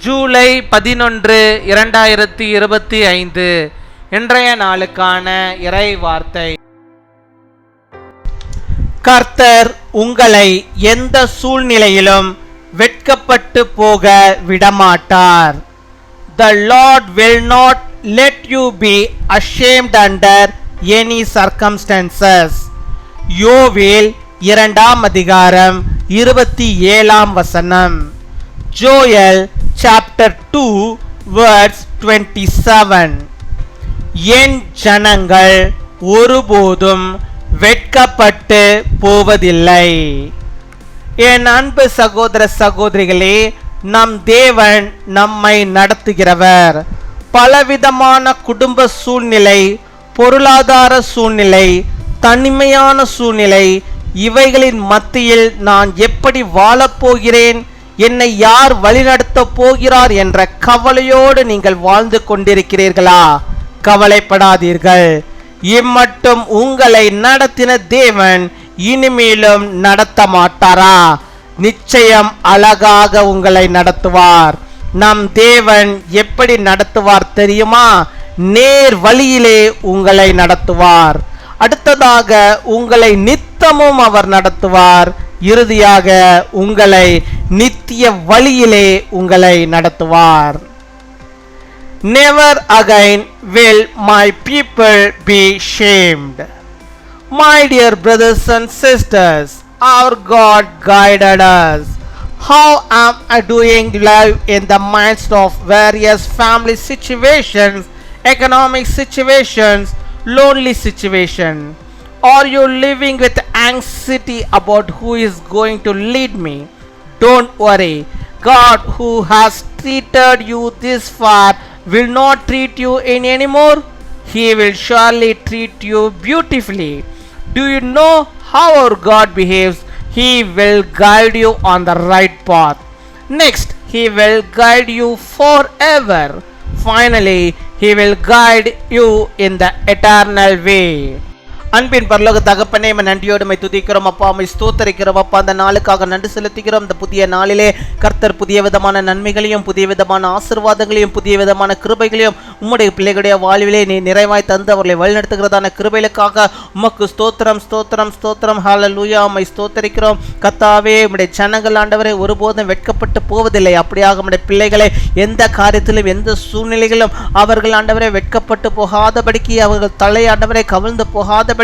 ஜூலை 11, 2025 இன்றைய நாளுக்கான இறை வார்த்தை. கர்த்தர் உங்களை எந்த சூழ்நிலையிலும் வெட்கப்பட்டு போக விடமாட்டார். The Lord will not let you be ashamed under any circumstances. யோவேல் 2 அதிகாரம் 27 வசனம். Joel chapter 2 verse 27. என் ஜனங்கள் ஒருபோதும் வெட்கப்பட்டு போவதில்லை. என் அன்பு சகோதர சகோதரிகளே, நம் தேவன் நம்மை நடத்துகிறவர். பலவிதமான குடும்ப சூழ்நிலை, பொருளாதார சூழ்நிலை, தனிமையான சூழ்நிலை, இவைகளின் மத்தியில் நான் எப்படி வாழப்போகிறேன், என்னை யார் வழிநடத்த போகிறார் என்ற கவலையோடு நீங்கள் வாழ்ந்து கொண்டிருக்கிறீர்களா? கவலைப்படாதீர்கள். இம்மட்டும் உங்களை நடத்தின தேவன் இனிமேலும் நடத்த மாட்டாரா? நிச்சயம் அழகாக உங்களை நடத்துவார். நம் தேவன் எப்படி நடத்துவார் தெரியுமா? நேர் வழியிலே உங்களை நடத்துவார். அடுத்ததாக உங்களை நித்தமும் அவர் நடத்துவார். இறுதியாக உங்களை நித்திய வழியிலே உங்களை நடத்துவார். Never again will my people be shamed. My dear brothers and sisters, our God guided us. How am I doing life in the midst of various family situations, economic situations, lonely situations? Are you living with anxiety about who is going to lead me? Don't worry. God, who has treated you this far, will not treat you anymore. He will surely treat you beautifully. Do you know how our God behaves? He will guide you on the right path. Next, He will guide you forever. Finally, He will guide you in the eternal way. அன்பின் பரலோக தகப்பனே, நன்றியோடு my துதிக்கிறோம் அப்பா, my ஸ்தோத்தரிக்கிறோம் அப்பா. அந்த நாளுக்காக நன்றி செலுத்துகிறோம். இந்த புதிய நாளிலே கர்த்தர் புதிய விதமான நன்மைகளையும், புதிய விதமான ஆசீர்வாதங்களையும், புதிய விதமான கிருபைகளையும் உம்முடைய பிள்ளைகளுடைய வாழ்விலே நீ நிறைவாய் தந்து அவர்களை வழிநடத்துகிறதான கிருபைகளுக்காக உமக்கு ஸ்தோத்திரம், ஸ்தோத்திரம், ஸ்தோத்திரம். ஹல்லேலூயா. மை ஸ்தோத்தரிக்கிறோம் கர்த்தாவே. உம்முடைய ஜனங்கள் ஆண்டவரே ஒருபோதும் வெட்கப்பட்டு போவதில்லை. அப்படியாக உம்முடைய பிள்ளைகளை எந்த காரியத்திலும், எந்த சூழ்நிலைகளிலும் அவர்கள் ஆண்டவரே வெட்கப்பட்டு போகாதபடிக்கு, அவர்கள் தலை ஆண்டவரை கவிழ்ந்து போகாத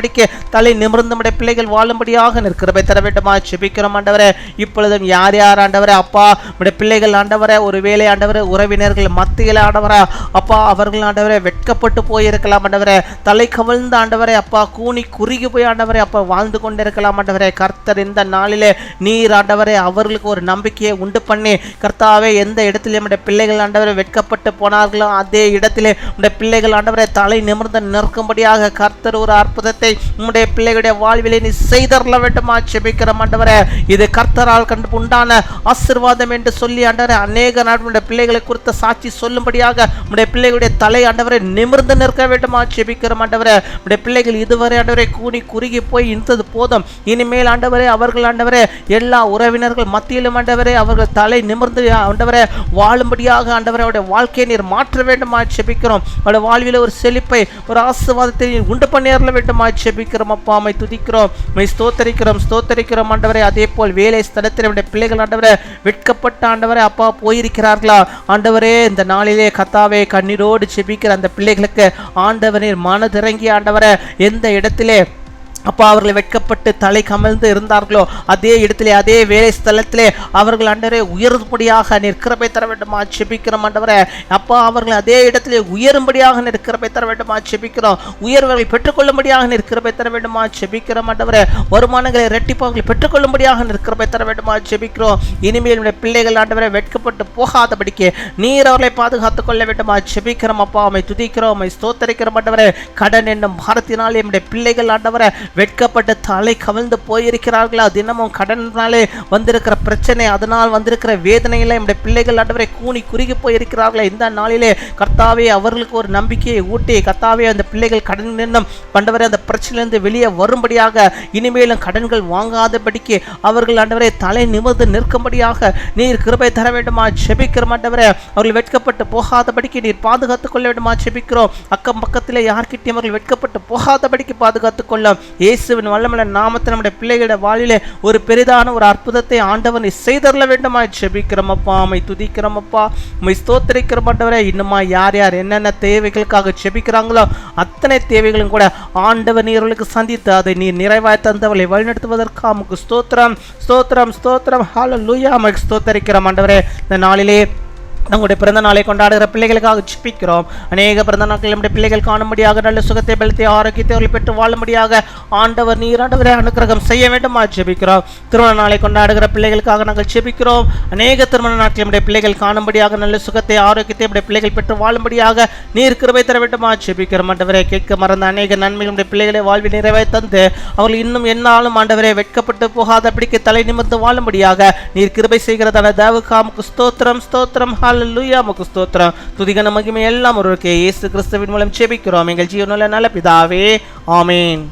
தலை நிமிர்ந்து நம்முடைய பிள்ளைகள் வாழும்படியாக நிற்கிறபை தர வேண்டுமா செபிக்கிறோம் ஆண்டவரே. இப்பொழுதும் யார் யார் ஆண்டவரே அப்பா நம்முடைய பிள்ளைகள் ஆண்டவரே ஒருவேளை ஆண்டவரே உறவினர்கள் மத்தியில் ஆண்டவரே அப்பா அவர்கள் ஆண்டவரே வெட்கப்பட்டு போயிருக்கலாம் ஆண்டவரே, தலை கவிழ்ந்து ஆண்டவரே அப்பா கூனி குறுகி போய் ஆண்டவரே அப்பா வாழ்ந்து கொண்டிருக்கலாம் ஆண்டவரே. கர்த்தர் இந்த நாளிலே நீர் ஆண்டவரே அவர்களுக்கு ஒரு நம்பிக்கையை உண்டு பண்ணி கர்த்தாவே எந்த இடத்திலே நம்முடைய பிள்ளைகள் ஆண்டவரை வெட்கப்பட்டு போனார்களோ அதே இடத்திலே நம்முடைய பிள்ளைகள் ஆண்டவரை தலை நிமிர்ந்து நிற்கும்படியாக கர்த்தர் ஒரு அற்புதத்தை உம்முடைய பிள்ளைகளுடைய வாழ்விலே நீ செய்தரல வேண்டுமா செபிக்கிறோம் ஆண்டவரே. இது கர்த்தரால் கண்டு உண்டான ஆசீர்வாதம் என்று சொல்லி ஆண்டவரே அநேக நாட்களுடைய பிள்ளைகளை குறித்த சாட்சி சொல்லும்படியாக உம்முடைய பிள்ளைகளுடைய தலை ஆண்டவரை நிமிர்ந்து நிற்க வேண்டுமா செபிக்கிறோம் ஆண்டவரே. உம்முடைய பிள்ளைகள் இதுவரை ஆண்டவரை கூனி குறுகி போய் இருந்தது போதும். இனிமேல் ஆண்டவரே அவர்கள் ஆண்டவரே எல்லா உறவினர்கள் மத்தியிலும் ஆண்டவரே அவர்கள் தலை நிமிர்ந்து ஆண்டவரே வாழும்படியாக ஆண்டவரை அவருடைய வாழ்க்கையை நீர் மாற்ற வேண்டுமா செபிக்கிறோம். அவருடைய வாழ்வில் ஒரு செழிப்பை, ஒரு ஆசீர்வாதத்தை நீர் உண்டு பண்ணிடல வேண்டுமா செபிக்கிறோம் அப்பா. மை துதிக்கிறோம், மை ஸ்தோத்தரிக்கிறோம், ஸ்தோத்தரிக்கிறோம் ஆண்டவரே. அதே போல் வேலை ஸ்தலத்தில் நம்முடைய பிள்ளைகள் ஆண்டவரே வெட்கப்பட்ட ஆண்டவரே அப்பா போயிருக்கிறார்களா ஆண்டவரே, இந்த நாளிலே கர்த்தாவே கண்ணீரோடு செபிக்கிற அந்த பிள்ளைகளுக்கு ஆண்டவரே மனதிறங்கி ஆண்டவரே எந்த இடத்திலே அப்பா அவர்களை வெட்கப்பட்டு தலை கமழ்ந்து இருந்தார்களோ அதே இடத்திலே அதே வேலை ஸ்தலத்திலே அவர்கள் ஆண்டவரே உயரும்படியாக நிற்கிறபை தர வேண்டுமா செபிக்கிறோம் ஆண்டவரே அப்பா. அவர்கள் அதே இடத்திலே உயரும்படியாக நிற்கிறபை தர வேண்டுமா செபிக்கிறோம். உயர்வுகளை பெற்றுக்கொள்ளும்படியாக நிற்கிறபை தர வேண்டுமா செபிக்கிறோம் ஆண்டவரே. வருமானங்களை இரட்டிப்பாக பெற்றுக்கொள்ளும்படியாக நிற்கிறபை தர வேண்டுமா செபிக்கிறோம். இனிமேல் பிள்ளைகள் ஆண்டவரை வெட்கப்பட்டு போகாதபடிக்கு நீர் அவர்களை பாதுகாத்துக் கொள்ள வேண்டுமா செபிக்கிறோம் அப்பா. அமை துதிக்கிறோம், அமை ஸ்தோத்தரிக்கிறோம் ஆண்டவரே. கடன் என்னும் பாரத்தினாலே நம்முடைய பிள்ளைகள் ஆண்டவரை வெட்கப்பட்ட தலை கவிழ்ந்து போயிருக்கிறார்களா? தினமும் கடனாலே வந்திருக்கிற பிரச்சனை, அதனால் வந்திருக்கிற வேதனையில நம்முடைய பிள்ளைகள் ஆண்டவரை கூனி குறுகி போயிருக்கிறார்களா? இந்த நாளிலே கர்த்தாவே அவர்களுக்கு ஒரு நம்பிக்கையை ஊட்டி, கர்த்தாவே அந்த பிள்ளைகள் கடன் நின்னும் ஆண்டவரே அந்த பிரச்சனையிலிருந்து வெளியே வரும்படியாக, இனிமேலும் கடன்கள் வாங்காதபடிக்கு அவர்கள் ஆண்டவரே தலை நிமிர்ந்து நிற்கும்படியாக நீர் கிருபை தர வேண்டுமா ஜெபிக்கிறோம். ஆண்டவரே அவர்கள் வெட்கப்பட்டு போகாதபடிக்கு நீர் பாதுகாத்துக் கொள்ள வேண்டுமா ஜெபிக்கிறோம். அக்கம் பக்கத்திலே யார்கிட்டையும் அவர்கள் வெட்கப்பட்டு போகாதபடிக்கு பாதுகாத்துக் கொள்ளும். இயேசுவின் வல்லமையுள்ள நாமத்தில் நம்முடைய பிள்ளைகளுடைய வாழிலே ஒரு பெரிதான ஒரு அற்புதத்தை ஆண்டவன் செய்தரல வேண்டுமா ஜெபிக்கிறோம் அப்பா. உம்மை துதிக்கிறோம் அப்பா, உம்மை ஸ்தோத்திரிக்கிறோம் ஆண்டவரே. இன்னுமா யார் யார் என்னென்ன தேவைகளுக்காக ஜெபிக்கிறாங்களோ அத்தனை தேவைகளும் கூட ஆண்டவர் நீர்களுக்கு சந்தித்து அதை நீர் நிறைவாய் தந்தவர்களை வழிநடத்துவதற்காக உமக்கு ஸ்தோத்திரம் ஸ்தோத்திரம் ஸ்தோத்திரம். ஹல்லேலூயா. உம்மை ஸ்தோத்திரிக்கிறோம் ஆண்டவரே. இந்த நாளிலே நம்முடைய பிறந்த நாளை கொண்டாடுகிற பிள்ளைகளுக்காக ஜெபிக்கிறோம். அநேக பிறந்த நாட்கள் நம்முடைய பிள்ளைகள் காணும்படியாக நல்ல சுகத்தை பலத்தை ஆரோக்கியத்தை அவர்கள் பெற்று வாழும்படியாக ஆண்டவர் நீர் ஆண்டவரே அனுக்கிரகம் செய்ய வேண்டுமா ஜெபிக்கிறோம். திருமண நாளை கொண்டாடுகிற பிள்ளைகளுக்காக நாங்கள் ஜெபிக்கிறோம். அநேக திருமண நாட்கள் நம்முடைய பிள்ளைகள் காணும்படியாக நல்ல சுகத்தை ஆரோக்கியத்தை நம்முடைய பிள்ளைகள் பெற்று வாழும்படியாக நீர் கிருபை தர வேண்டுமா ஜெபிக்கிறோம். ஆண்டவரே கேட்க மறந்த அநேக நன்மைகள் நம்முடைய பிள்ளைகளை வாழ்வில் நிறைவாய் தந்து அவர்கள் இன்னும் என்னாலும் ஆண்டவரே வெட்கப்பட்டு போகாதபடிக்கு தலை நிமிர்ந்து வாழும்படியாக நீர் கிருபை செய்கிறதான தேவகாமுக்கு ஸ்தோத்திரம் ஸ்தோத்திரம். ஹல்லேலூயா. உமக்கு ஸ்தோத்திரம் துதிகன மகிமை எல்லாம் ஒருவருக்கே இயேசு கிறிஸ்துவின் மூலம் ஜெபிக்கிறோம் எங்கள் ஜீவனுள்ள நல்ல பிதாவே. ஆமென்.